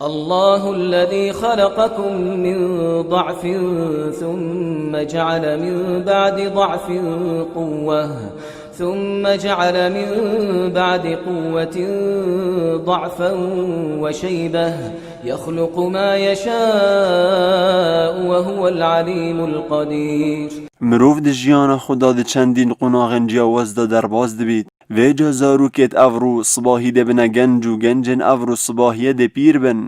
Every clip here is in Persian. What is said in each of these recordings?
الله الذي خلقكم من ضعف ثم جعل من بعد ضعف قوة ثم جعل من بعد قوة ضعفا وشيبة يخلق ما يشاء وهو العليم القدير. مروف د ژیان خدا د چندین قناغن جیاواز دا درباز دبید و جا زاروکت افرو صباحی ده بنا گنج و گنجن افرو صباحیه ده پیر بن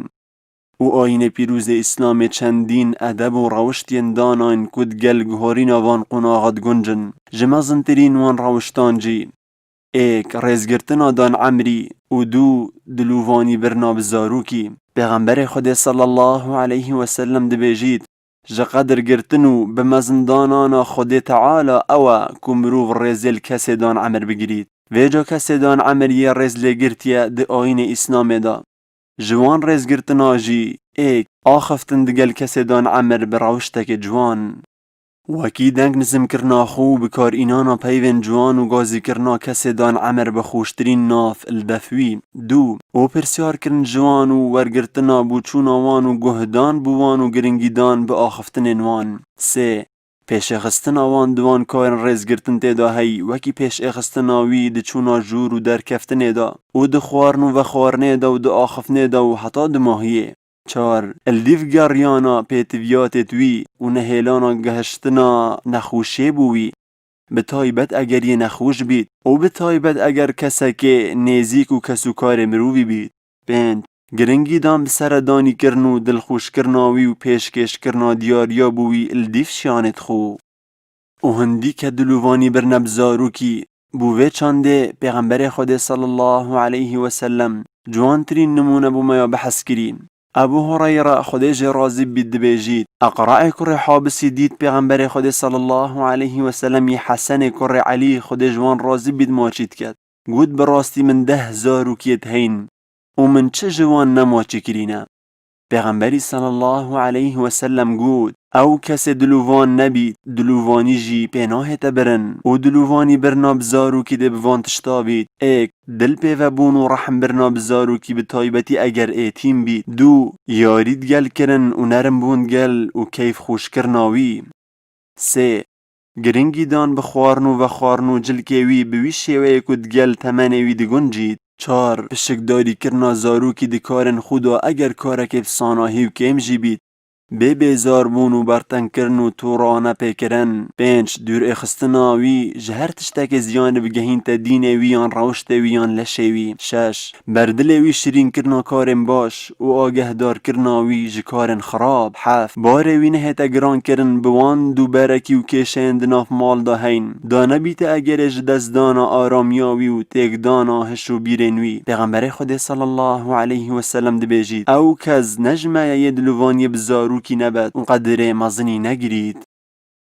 و آین پیروز اسلام چندین ادب و روشتین داناین کد گل گهارین وان قناغت گنجن جمزنترین وان روشتان جی ایک ریزگرتنا دان عمری و دو دلووانی برناب زاروکی. پیغمبر خدا صلی الله علیه و سلم ده بیجید جقدر گرتنو بمزندانانا خود تعالی او کمروف ریزل کسی دان عمر بگیرید و جا کسی دان عمر یه ریزل گرتیه ده آین اسلام دا جوان ریز گرتنا جی ایک آخفتن دگل کسی دان عمر براوشتک جوان وکی دنگ نزم کرنا خو بکار اینانا پیون جوان و گازی کرنا کسی دان عمر بخوشترین ناف البفوی. دو او پرسیار کرن جوان و ورگرتنا بوچون آوان و گهدان بوان و گرنگی دان با آخفتن وان. سه پیش اخستن آوان دوان کارن ریز گرتن تیدا هی وکی پیش اخستن آوی ده چونا جور و در کفتن دا و ده خوارن و خوارن دا و ده آخفتن دا و حتا ده ماهیه. چار الدیف گریانا پیتویات توی و نهیلانا گهشتنا نخوشه بوی به تایبت اگر یه نخوش بید و به تایبت اگر کسک نیزیک و کسوکار مروی بید. پنج گرنگی دام بسر دانی کرنو دلخوش کرناوی و پیشکش کرنا دیاریا بوی الدیف شانت خو و هندی که دلووانی برنبزارو کی بوه چانده پیغمبر خود صلی الله علیه و سلم جوانترین نمونه بومیا بحث کرین. ابو هريره خدیج راضی بید بیجید اقرأ کر حابسی دید پیغمبر خود صلی الله علیه و سلم ی حسن کر علی خدیج وان راضی بید ماچید کد گود براستی من 10,000 روکیت هین و من چه جوان نماچی کرینه. پیغمبری صلی الله علیه و سلم گود او کس دلووان نبید دلووانی جی پناه تبرن و دلووانی برنا بزارو کی ده بوان تشتابید. ایک دل پیو بون و رحم برنا بزارو کی به تایبتی اگر ایتیم بید. دو یارید گل کرن و نرم بون گل و کیف خوش کرناوی. سه گرنگی دان بخوارنو و خوارنو جلکیوی بوی شیوه کد گل تمنوی دگون جید. چار پشکداری کرنا زاروکی دکارن خدا اگر کارک افساناهی و کم جی بید به بیزار بون و برتن کرن و تو رانه پیکرن. پنج دور اخستناوی جهر تشتک زیان بگهین تا دینویان روشتویان لشوی. شش بردلوی شیرین کرنا کارن باش و آگه دار کرناوی جکارن خراب. هفت باروی نهت اگران کرن بوان دو برکی و کشند ناف مال دا هین دانه بیت اگر اجدز دانا آرامیاوی و تیک دانا هشو بیرنوی. پیغمبر خود صلی الله علیه و سلم ده بیجید او کز نجمه ید لوانی بزارو کی نبد و قدر مزنی نگرید.